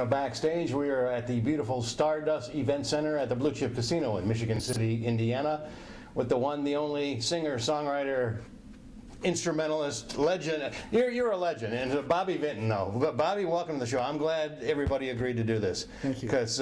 of Backstage. We are at the beautiful Stardust Event Center at the Blue Chip Casino in Michigan City, Indiana, with the one, the only singer, songwriter, instrumentalist, legend. You're a legend, and Bobby Vinton, though. But Bobby, welcome to the show. I'm glad everybody agreed to do this. Thank you. Because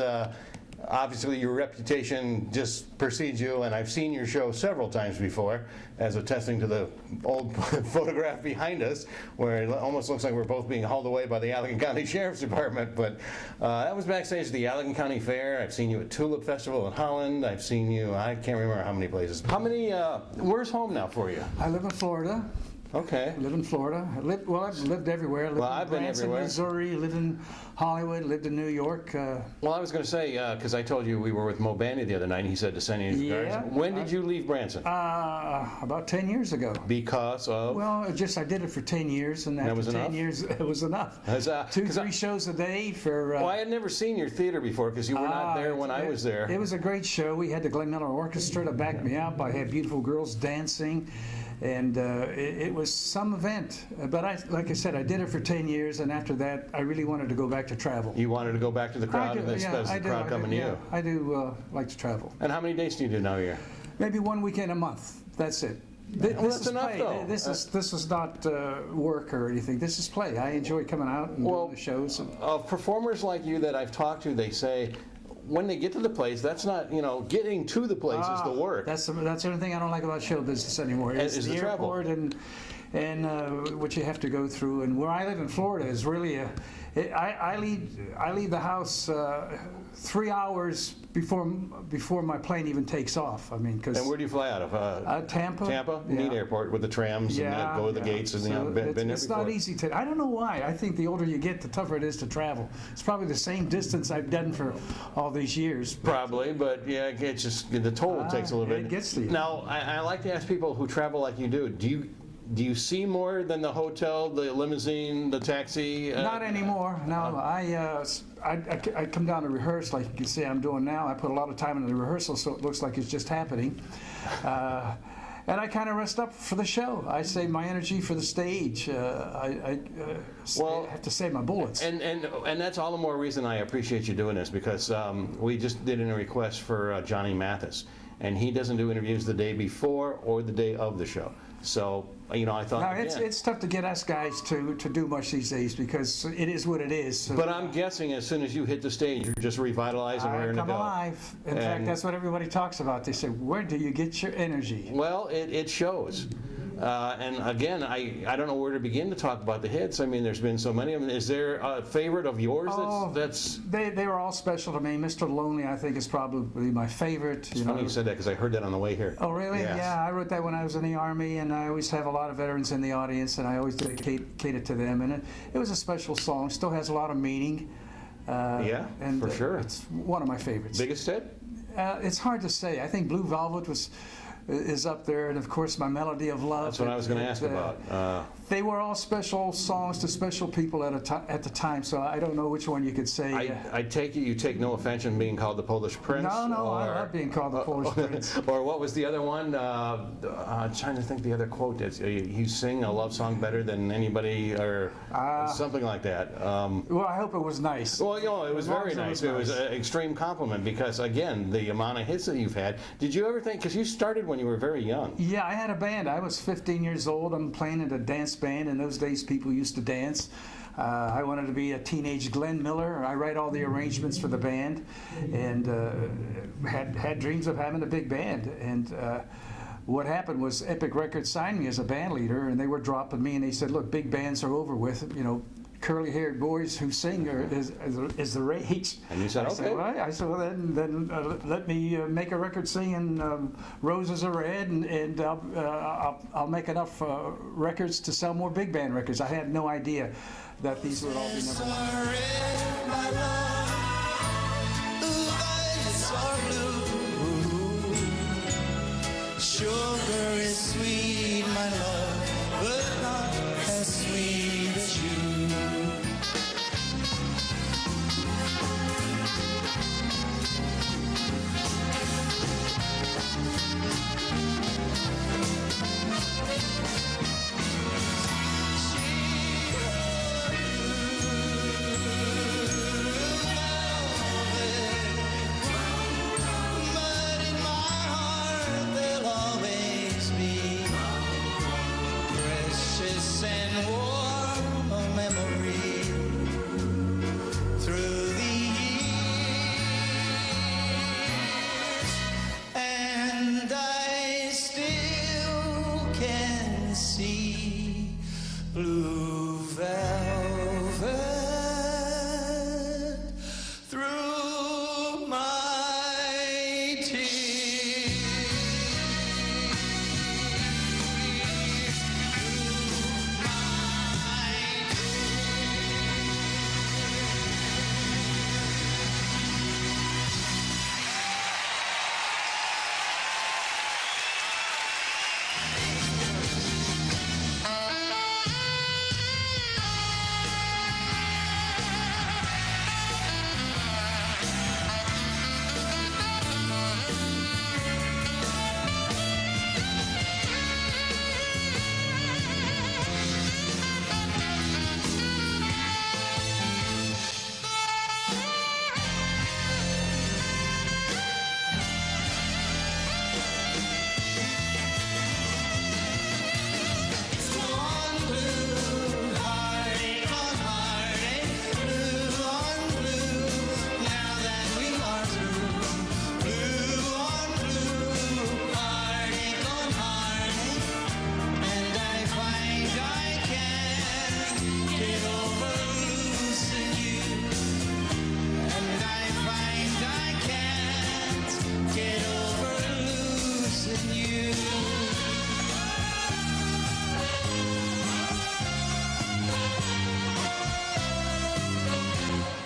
obviously your reputation just precedes you, and I've seen your show several times before, as attesting to the old photograph behind us, where it almost looks like we're both being hauled away by the Allegan County Sheriff's Department. But that was backstage at the Allegan County Fair. I've seen you at Tulip Festival in Holland. I've seen you, I can't remember how many places. How many, where's home now for you? I live in Florida. Okay. I live in Florida. I've lived everywhere. I lived I've been Branson, everywhere. Missouri, lived in Hollywood, lived in New York. Well, I was going to say, because I told you we were with Mo Bandy the other night, and he said to send you his regards. When did you leave Branson? About 10 years ago. Because of? Well, I did it for 10 years, and after 10 years, it was enough. 2-3 shows a day for... well, I had never seen your theater before, because you were not there when I was there. It was a great show. We had the Glenn Miller Orchestra to back me up. I had beautiful girls dancing. And it was some event. But like I said, I did it for 10 years, and after that, I really wanted to go back to travel. You wanted to go back to the crowd, and that's the crowd coming to you. I do like to travel. And how many days do you do now a year? Maybe one weekend a month. That's it. That's enough, though. This is not work or anything. This is play. I enjoy coming out and doing the shows. Of performers like you that I've talked to, they say, when they get to the place, that's not, getting to the place is the work. That's the only thing I don't like about show business anymore. It's the airport and what you have to go through. And where I live in Florida is really I leave the house 3 hours before my plane even takes off. I mean, because. And where do you fly out of? Tampa. Tampa, neat airport with the trams and go to the gates and been it's not easy to. I don't know why. I think the older you get, the tougher it is to travel. It's probably the same distance I've done for all these years. Probably, but yeah, it's just the toll takes a little bit. It gets to you. Now, I like to ask people who travel like you do. Do you see more than the hotel, the limousine, the taxi? Not anymore. No, I come down to rehearse like you can see I'm doing now. I put a lot of time into the rehearsal, so it looks like it's just happening. And I kind of rest up for the show. I save my energy for the stage. I have to save my bullets. And that's all the more reason I appreciate you doing this, because we just did a request for Johnny Mathis, and he doesn't do interviews the day before or the day of the show. So, I thought... No, it's tough to get us guys to do much these days, because it is what it is. So but I'm guessing as soon as you hit the stage, you're just revitalized and ready to go. I come alive. In fact, that's what everybody talks about. They say, where do you get your energy? Well, it shows. And again, I don't know where to begin to talk about the hits. I mean, there's been so many of them. Is there a favorite of yours They were all special to me. Mr. Lonely, I think, is probably my favorite. It's funny you said that, because I heard that on the way here. Oh, really? Yes. Yeah, I wrote that when I was in the Army, and I always have a lot of veterans in the audience, and I always dedicate it to them. And it was a special song. Still has a lot of meaning. For sure. It's one of my favorites. Biggest hit? It's hard to say. I think Blue Velvet is up there, and of course my Melody of Love. That's what I was going to ask about. They were all special songs to special people at the time, so I don't know which one you could say. I take it you take no offense in being called the Polish Prince? No, I love being called the Polish Prince. Or what was the other one? I'm trying to think the other quote. You sing a love song better than anybody, or something like that. Well, I hope it was nice. Well, it was very nice. It was an extreme compliment, because, again, the amount of hits that you've had. Did you ever think, because you started when you were very young. Yeah, I had a band. I was 15 years old. I'm playing in a dance band. In those days, people used to dance. I wanted to be a teenage Glenn Miller. I write all the arrangements for the band, and had dreams of having a big band. And what happened was Epic Records signed me as a band leader, and they were dropping me, and they said, look, big bands are over with. Curly-haired boys who sing is the rage. And you said, okay. I said, well, then let me make a record singing Roses Are Red, and I'll make enough records to sell more big band records. I had no idea that these would all be number one. Sugar is sweet, my love, but not as sweet as you. and warm a memory through the years, and I still can see blue velvet through my tears.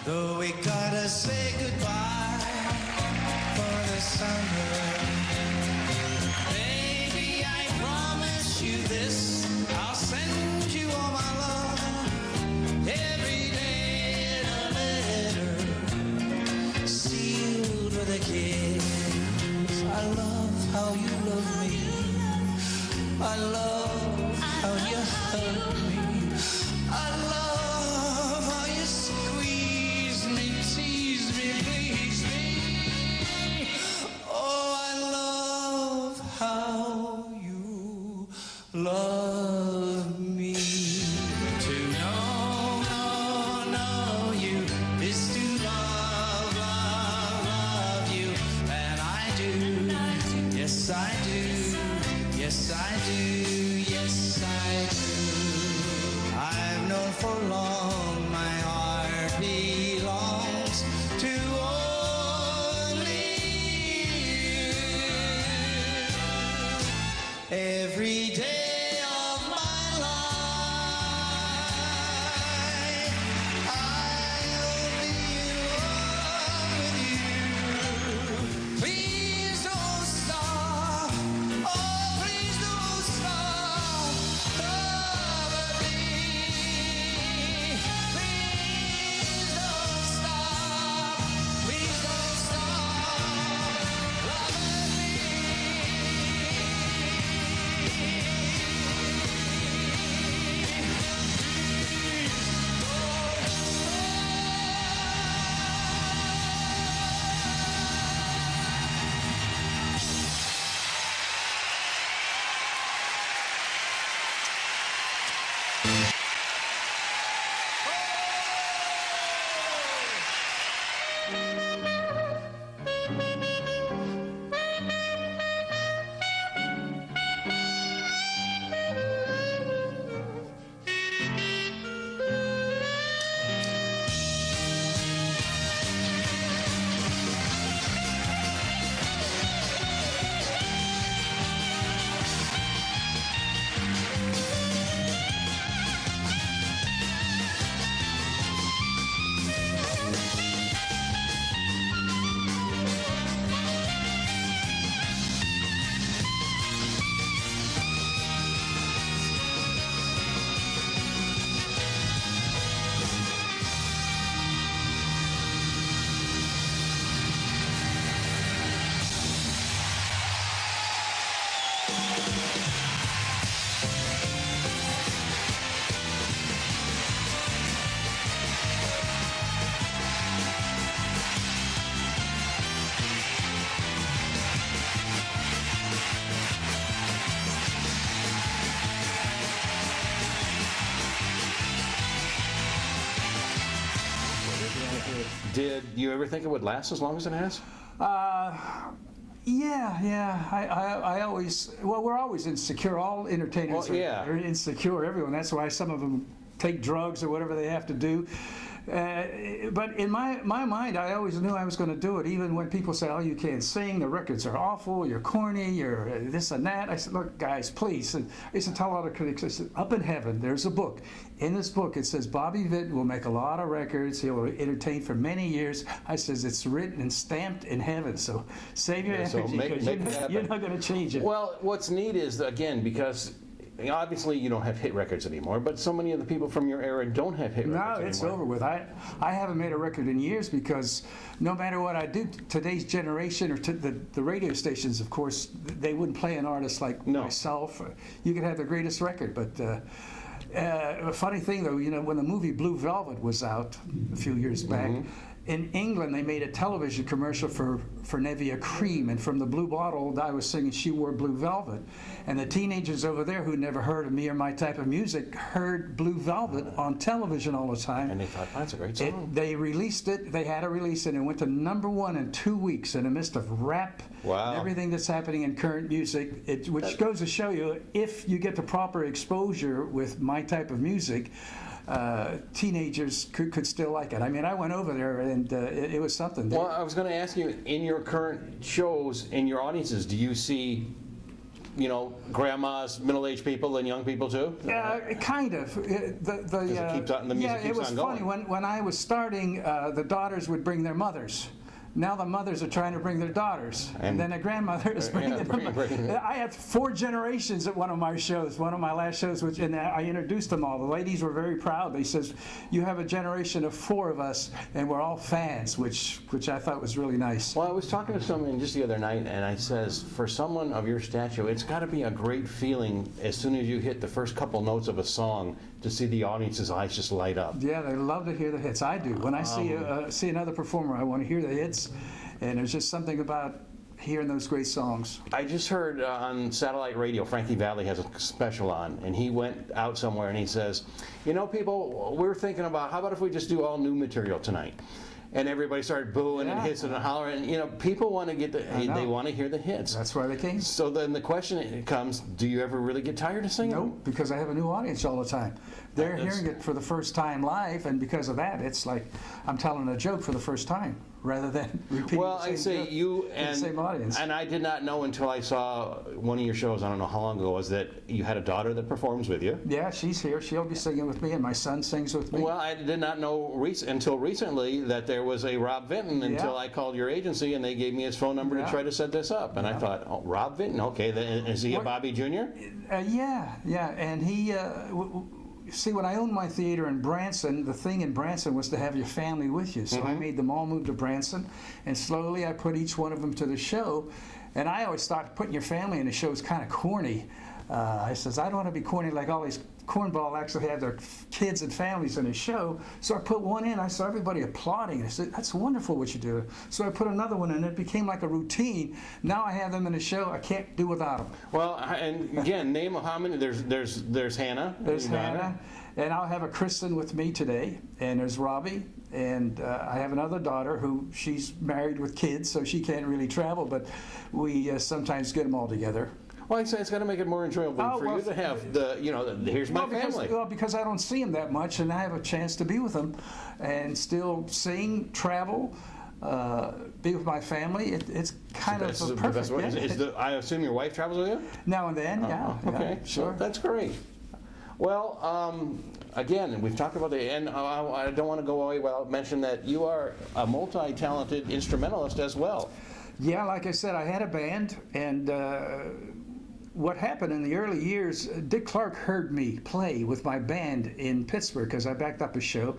Though we gotta say goodbye for the summer, baby, I promise you this, I'll send you all my love every day in a letter sealed with a kiss. I love how you love me, I love how you hurt me, I love how you squeeze me, tease me, please me. Oh, I love how you love me. To know you is to love you. And I do, yes I do, yes I do, yes I do. I've known for long my heart belongs to only you. Every day of my life, I only love you. Please don't stop, oh please don't stop loving me. Please don't stop, please don't stop loving me. Did you ever think it would last as long as it has? Yeah. I always, well, we're always insecure. All entertainers Well, yeah. are insecure, everyone. That's why some of them take drugs or whatever they have to do. But in my mind, I always knew I was going to do it, even when people say, oh, you can't sing, the records are awful, you're corny, you're this and that. I said, look, guys, please. And I used to tell all the critics, I said, up in heaven, there's a book. In this book, it says Bobby Vinton will make a lot of records. He will entertain for many years. I says, it's written and stamped in heaven. So save your So energy, make because it happen. you're not going to change it. Well, what's neat is, again, because obviously you don't have hit records anymore, but so many of the people from your era don't have hit No, records it's anymore. over with. I haven't made a record in years because no matter what I do, today's generation or the radio stations, of course, they wouldn't play an artist like No. myself. You could have the greatest record, but a funny thing though, when the movie Blue Velvet was out a few years back, in England, they made a television commercial for Nivea cream, and from the blue bottle, I was singing "She Wore Blue Velvet," and the teenagers over there who never heard of me or my type of music heard Blue Velvet on television all the time. And they thought, that's a great song. They released it. They had to release it, and it went to #1 in 2 weeks in the midst of rap Wow. and everything that's happening in current music. Which goes to show you, if you get the proper exposure with my type of music, teenagers could still like it. I mean, I went over there and it was something. Well, I was going to ask you, in your current shows, in your audiences, do you see, grandmas, middle-aged people, and young people too? Kind of. it keeps on- the music it keeps was on funny. going. When I was starting, the daughters would bring their mothers. Now the mothers are trying to bring their daughters, and then the grandmother is bringing them. I had 4 generations at one of my shows, one of my last shows, and I introduced them all. The ladies were very proud. They says, "You have a generation of 4 of us, and we're all fans," which I thought was really nice. Well, I was talking to someone just the other night, and I says, for someone of your stature, it's got to be a great feeling as soon as you hit the first couple notes of a song to see the audience's eyes just light up. Yeah, they love to hear the hits. I do. When I see another performer, I want to hear the hits, and there's just something about hearing those great songs. I just heard on satellite radio, Frankie Valli has a special on, and he went out somewhere and he says, people, we're thinking about, how about if we just do all new material tonight? And everybody started booing and Yeah. hissing and hollering. People want to get they want to hear the hits. That's why they came. So then the question comes, do you ever really get tired of singing? No, because I have a new audience all the time. They're hearing it for the first time live, and because of that, it's like I'm telling a joke for the first time rather than repeating Well, the same I say joke you to the and same audience. and I did not know until I saw one of your shows, I don't know how long ago it was, that you had a daughter that performs with you. Yeah, she's here. She'll be singing with me, and my son sings with me. Well, I did not know until recently that there was a Rob Vinton until Yeah. I called your agency and they gave me his phone number Yeah. to try to set this up. And I thought, oh, Rob Vinton, okay, then, is he a What- Bobby Jr.? Yeah, and he. See, when I owned my theater in Branson, the thing in Branson was to have your family with you. So I made them all move to Branson, and slowly I put each one of them to the show. And I always thought putting your family in the show is kind of corny. I says, I don't want to be corny like all these cornball actually have their kids and families in a show. So I put one in. I saw everybody applauding. I said, that's wonderful what you do. So I put another one in. It became like a routine. Now I have them in a show. I can't do without them. Well, and again, name how many? There's Hannah. There's your daughter. Hannah, and I'll have a Kristen with me today, and there's Robbie, and I have another daughter who she's married with kids, so she can't really travel, but we sometimes get them all together. Well, I say it's got to make it more enjoyable for well, you to have here's my family. Because I don't see them that much, and I have a chance to be with them, and still sing, travel, be with my family. It's kind That's of the perfect. best way. Yeah. I assume your wife travels with you? Now and then, yeah. Okay, yeah, sure. Well, that's great. Well, again, we've talked about and I don't want to go away without mentioning that you are a multi-talented instrumentalist as well. Yeah, like I said, I had a band, and what happened in the early years, Dick Clark heard me play with my band in Pittsburgh because I backed up a show,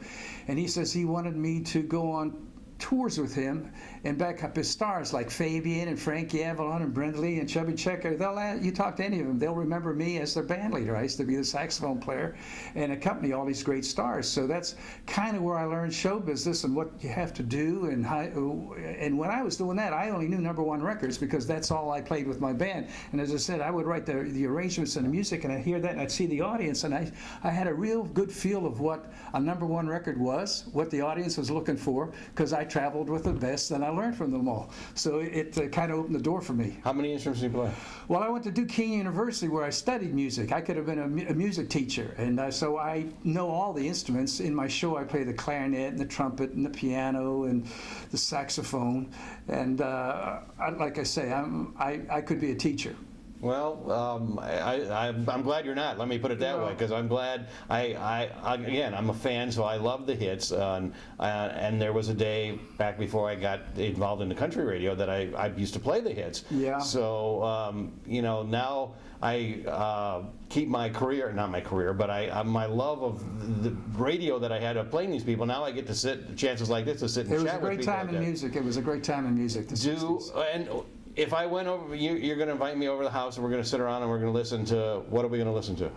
and he says he wanted me to go on tours with him and back up his stars like Fabian and Frankie Avalon and Brenda Lee and Chubby Checker. You talk to any of them, they'll remember me as their band leader. I used to be the saxophone player and accompany all these great stars. So that's kind of where I learned show business and what you have to do. And when I was doing that, I only knew #1 records because that's all I played with my band. And as I said, I would write the arrangements and the music, and I'd hear that and I'd see the audience, and I had a real good feel of what a #1 record was, what the audience was looking for, because I traveled with the best and I learned from them all. So it kind of opened the door for me. How many instruments do you play? Well, I went to Duke University where I studied music. I could have been a music teacher, and so I know all the instruments. In my show, I play the clarinet and the trumpet and the piano and the saxophone. And like I say, I could be a teacher. Well, I'm glad you're not. Let me put it that way, because I'm glad. Again, I'm a fan, so I love the hits. And there was a day back before I got involved in the country radio that I used to play the hits. Yeah. So now I keep my career, not my career, but my love of the radio that I had of playing these people. Now I get to sit chances like this to sit and chat with people. It was a great time in music. It was a great time in music. The 60s. If I went over, you're going to invite me over to the house, and we're going to sit around and we're going to listen to. What are we going to listen to?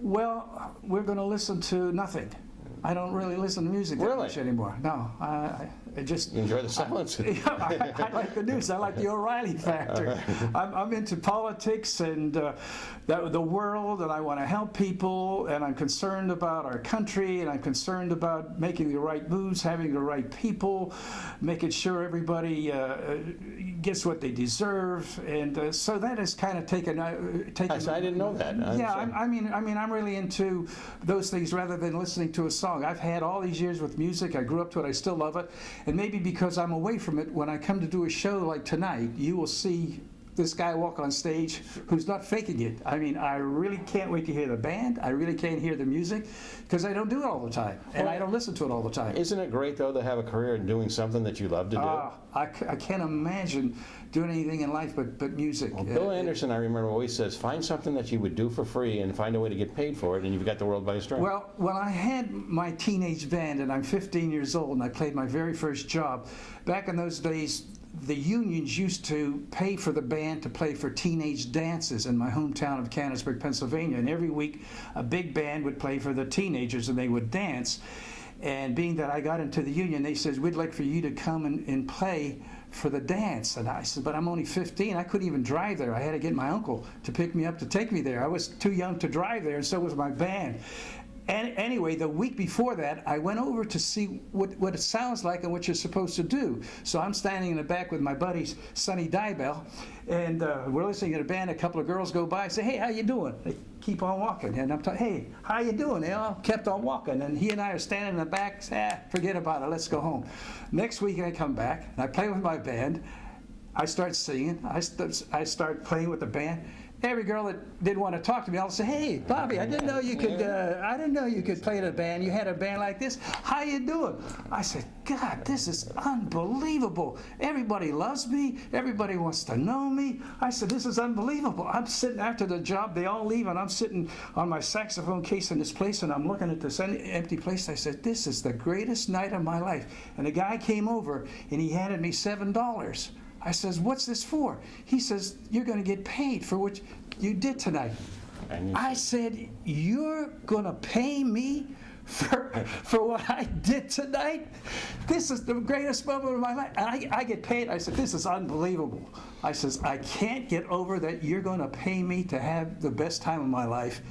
Well, we're going to listen to nothing. I don't really listen to music that much anymore. No, I just enjoy the silence. I like the news. I like the O'Reilly factor. I'm into politics and the world, and I want to help people, and I'm concerned about our country, and I'm concerned about making the right moves, having the right people, making sure everybody gets what they deserve, and so that has kind of taken. I didn't know that. I mean, I'm really into those things rather than listening to a song. I've had all these years with music. I grew up to it. I still love it. And maybe because I'm away from it, when I come to do a show like tonight, you will see this guy walk on stage who's not faking it. I mean, I really can't wait to hear the band. I really can't hear the music because I don't do it all the time, and I don't listen to it all the time. Isn't it great, though, to have a career in doing something that you love to do? I can't imagine doing anything in life but music. Well, Bill Anderson, I remember, always says, find something that you would do for free and find a way to get paid for it, and you've got the world by your strap. Well, when I had my teenage band, and I'm 15 years old, and I played my very first job, back in those days, the unions used to pay for the band to play for teenage dances in my hometown of Canonsburg, Pennsylvania. And every week, a big band would play for the teenagers, and they would dance. And being that I got into the union, they said, we'd like for you to come and play for the dance. And I said, but I'm only 15. I couldn't even drive there. I had to get my uncle to pick me up to take me there. I was too young to drive there, and so was my band. And anyway, the week before that, I went over to see what it sounds like and what you're supposed to do. So I'm standing in the back with my buddy, Sonny Dybell, and we're listening to the band. A couple of girls go by and say, hey, how you doing? They keep on walking. And I'm talking, hey, how you doing? They all kept on walking. And he and I are standing in the back, forget about it, let's go home. Next week I come back, and I play with my band. I start singing. I start playing with the band. Every girl that didn't want to talk to me, I'll say, "Hey, Bobby, I didn't know you could. I didn't know you could play in a band. You had a band like this. How you doing?" I said, "God, this is unbelievable. Everybody loves me. Everybody wants to know me." I said, "This is unbelievable." I'm sitting after the job. They all leave, and I'm sitting on my saxophone case in this place, and I'm looking at this empty place. I said, "This is the greatest night of my life." And the guy came over, and he handed me $7. I says, "What's this for?" He says, "You're going to get paid for what you did tonight." I said, "You're going to pay me for what I did tonight? This is the greatest moment of my life." And I get paid. I said, "This is unbelievable." I says, "I can't get over that you're going to pay me to have the best time of my life."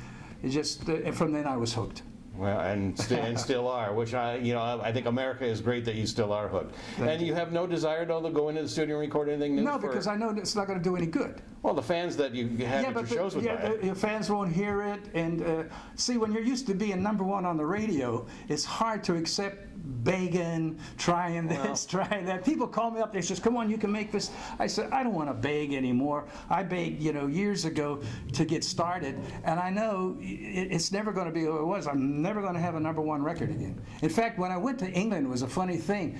It just, and from then I was hooked. Well, and still are, which I think America is great that you still are hooked. And you have no desire, though, to go into the studio and record anything new? No, because I know it's not going to do any good. Well, the fans that you have at your shows would buy it. Your fans won't hear it. And see, when you're used to being #1 on the radio, it's hard to accept begging, trying this, trying that. People call me up, they says, "Come on, you can make this." I said, "I don't want to beg anymore. I begged, years ago to get started, and I know it's never going to be what it was. I'm never going to have a #1 record again." In fact, when I went to England, it was a funny thing.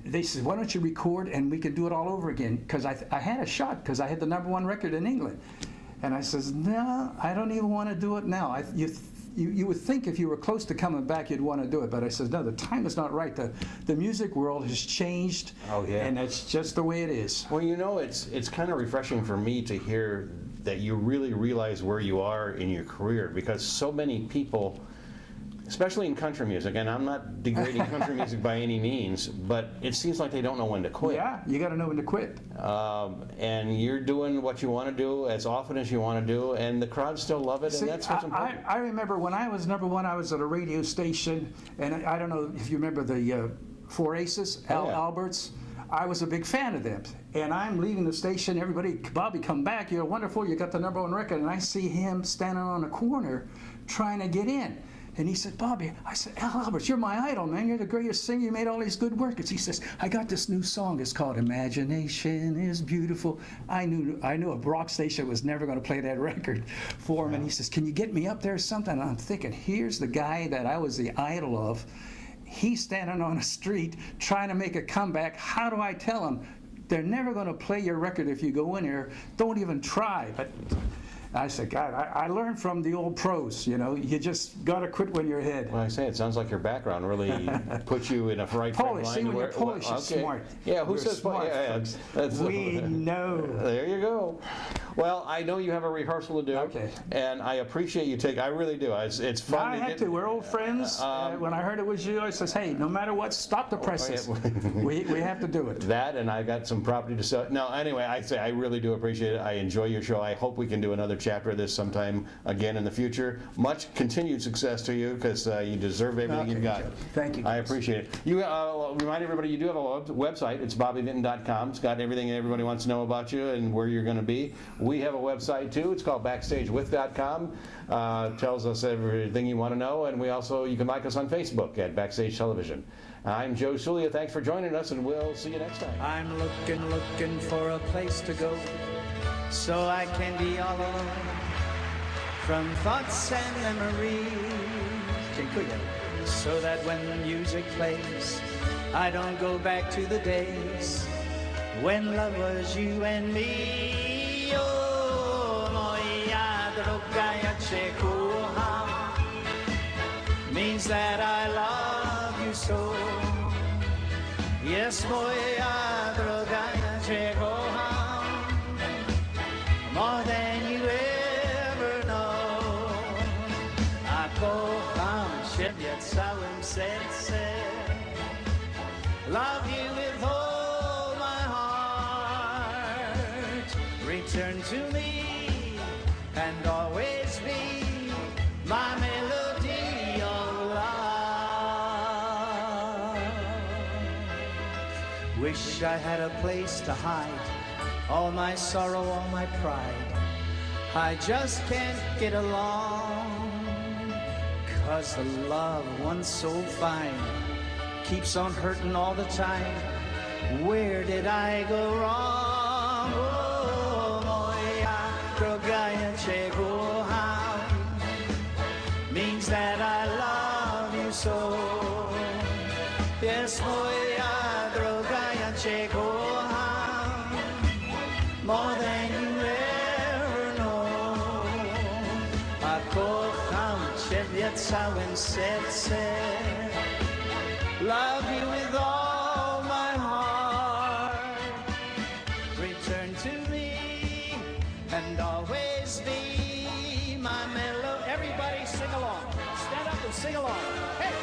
They said, "Why don't you record and we can do it all over again?" Because I had a shot, because I had the #1 record in England. And I says, "No, I don't even want to do it now. you would think if you were close to coming back, you'd want to do it. But I said, no, the time is not right. The music world has changed, Oh, yeah. and that's just the way it is. Well, you know, it's kind of refreshing for me to hear that you really realize where you are in your career, because so many people, especially in country music, and I'm not degrading country music by any means, but it seems like they don't know when to quit. Yeah, you got to know when to quit. And you're doing what you want to do as often as you want to do, and the crowd still love it, See, and that's what's important. I remember when I was number one, I was at a radio station, and I don't know if you remember the Four Aces, Al yeah. Alberts. I was a big fan of them. And I'm leaving the station, everybody, Bobby, come back, you're wonderful, you got the number one record. And I see him standing on a corner trying to get in. And he said, Bobby, I said, Al Alberts, you're my idol, man. You're the greatest singer. You made all these good records. He says, I got this new song. It's called Imagination is Beautiful. I knew a rock station was never going to play that record for him. And he says, can you get me up there or something? And I'm thinking, here's the guy that I was the idol of. He's standing on a street trying to make a comeback. How do I tell him? They're never going to play your record if you go in here. Don't even try. But I said, God, I learned from the old pros, you know. You just got to quit when you're ahead. Well, I say, it sounds like your background really puts you in a right frame of Polish, mind. see, when you're Polish, you're smart. Yeah, who We're says smart, Polish? folks. We know. There you go. Well, I know you have a rehearsal to do, Okay. and I appreciate you take. I really do. It's fun. I had to. We're old friends. When I heard it was you, I says, hey, no matter what, stop the presses. we have to do it. That, and I got some property to sell. No, anyway, I say I really do appreciate it. I enjoy your show. I hope we can do another chapter of this sometime again in the future. Much continued success to you, because you deserve everything you've got. Thank you. I appreciate it. You remind everybody you do have a website. It's bobbyvinton.com. It's got everything everybody wants to know about you and where you're going to be. We have a website too. It's called backstagewith.com. Tells us everything you want to know, and you can like us on Facebook at Backstage Television. I'm Joe Sulia. Thanks for joining us, and we'll see you next time. I'm looking for a place to go, so I can be all alone from thoughts and memories. So that when the music plays, I don't go back to the days when love was you and me. Oh, moja droga cię kocham, means that I love you so. Yes, moja droga cię kocham, more than you ever know. A kocham ciebie całym sercem, love you with all my heart. Return to me and always be my melody of love. Wish I had a place to hide all my sorrow, all my pride. I just can't get along, 'cause the love once so fine keeps on hurting all the time. Where did I go wrong? Oh, moja droga cię kocham, means that I love you so. Yes, moja droga cię kocham, more than you ever know. A kocham ciebie całym sercem, love you with all my heart. Return to me and always be my melody. Everybody sing along. Stand up and sing along. Hey!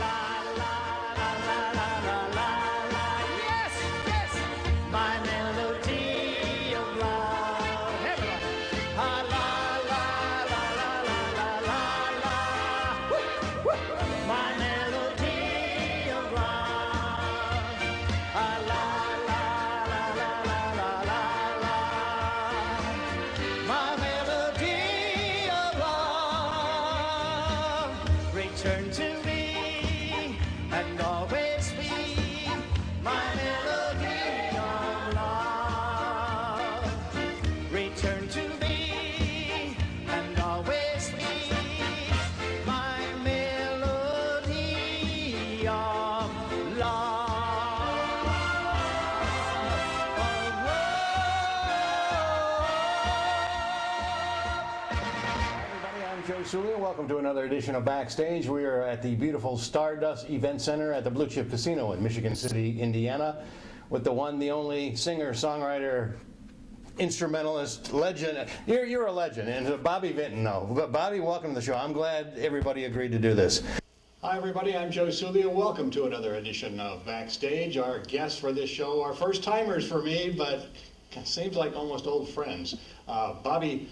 La la la la la la la la. Yes, yes! My melody of love. Everybody. Ah, la la la la la la la la. Woo, woo. My melody of love. Ah, la la la la la la la la. My melody of love. Return to me and always be my melody of love. Return to me and always be my melody of Everybody on Joe Sulia. Welcome to another edition of Backstage. We are at the beautiful Stardust Event Center at the Blue Chip Casino in Michigan City, Indiana, with the one, the only singer, songwriter, instrumentalist, legend. You're a legend, and Bobby Vinton, no. But Bobby, welcome to the show. I'm glad everybody agreed to do this. Hi everybody, I'm Joe Sulia. Welcome to another edition of Backstage. Our guests for this show are first timers for me, but it seems like almost old friends. Bobby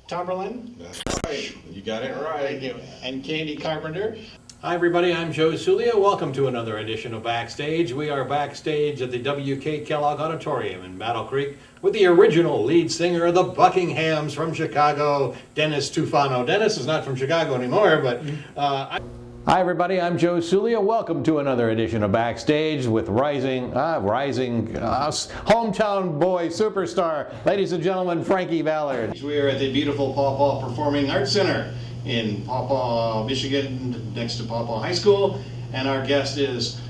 Tomberlin. That's right. You got it right. Thank you. And Candy Carpenter. Hi everybody, I'm Joe Sulia. Welcome to another edition of Backstage. We are backstage at the W.K. Kellogg Auditorium in Battle Creek with the original lead singer of the Buckinghams from Chicago, Dennis Tufano. Dennis is not from Chicago anymore, but Hi everybody, I'm Joe Sulia. Welcome to another edition of Backstage with rising hometown boy superstar, ladies and gentlemen, Frankie Ballard. We are at the beautiful Paw Paw Performing Arts Center in Paw Paw, Michigan, next to Paw Paw High School. And our guest is,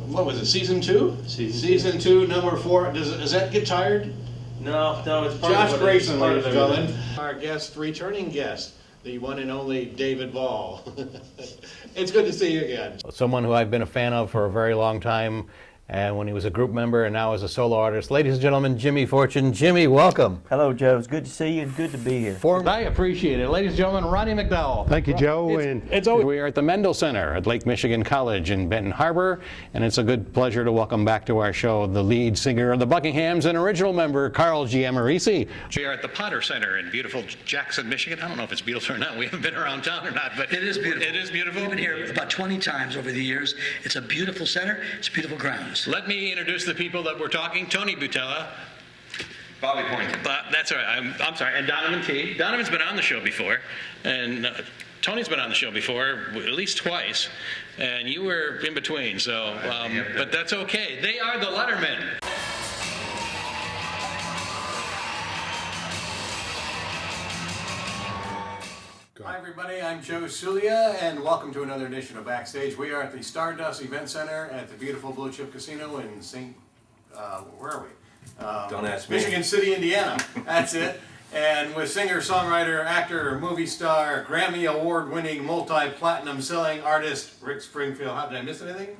what was it, season 2? Season 2, number 4. Does that get tired? No, it's part Josh of it. Grayson, Part ladies of and everything. gentlemen. Our guest, returning guest, the one and only David Ball. It's good to see you again. Someone who I've been a fan of for a very long time, and when he was a group member and now as a solo artist. Ladies and gentlemen, Jimmy Fortune. Jimmy, welcome. Hello, Joe. It's good to see you and good to be here. I appreciate it. Ladies and gentlemen, Ronnie McDowell. Thank you, Joe. We are at the Mendel Center at Lake Michigan College in Benton Harbor, and it's a good pleasure to welcome back to our show the lead singer of the Buckinghams and original member, Carl Giammarese. We are at the Potter Center in beautiful Jackson, Michigan. I don't know if it's beautiful or not. We haven't been around town or not, but It is beautiful. It is beautiful. We've been here about 20 times over the years. It's a beautiful center. It's beautiful grounds. Let me introduce the people that we're talking. Tony Butella. Bobby Poynton. That's all right. I'm sorry. And Donovan T. Donovan's been on the show before. And Tony's been on the show before, at least twice. And you were in between, so, but that's okay. They are the Lettermen. Hi everybody, I'm Joe Sulia, and welcome to another edition of Backstage. We are at the Stardust Event Center at the beautiful Blue Chip Casino in where are we? Don't ask me. Michigan City, Indiana. That's it. And with singer, songwriter, actor, movie star, Grammy Award-winning, multi-platinum selling artist Rick Springfield. How did I miss anything?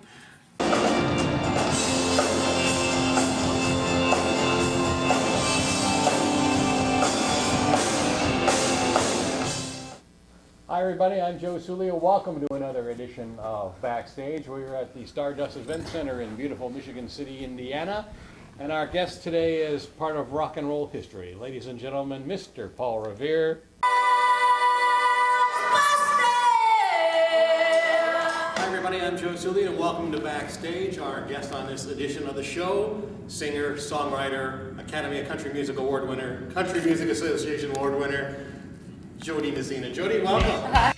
Hi everybody, I'm Joe Sulia. Welcome to another edition of Backstage. We're at the Stardust Event Center in beautiful Michigan City, Indiana. And our guest today is part of rock and roll history. Ladies and gentlemen, Mr. Paul Revere. Hi everybody, I'm Joe Sulia, and welcome to Backstage. Our guest on this edition of the show, singer, songwriter, Academy of Country Music Award winner, Country Music Association Award winner, Jody Messina. Jody, welcome. Hi,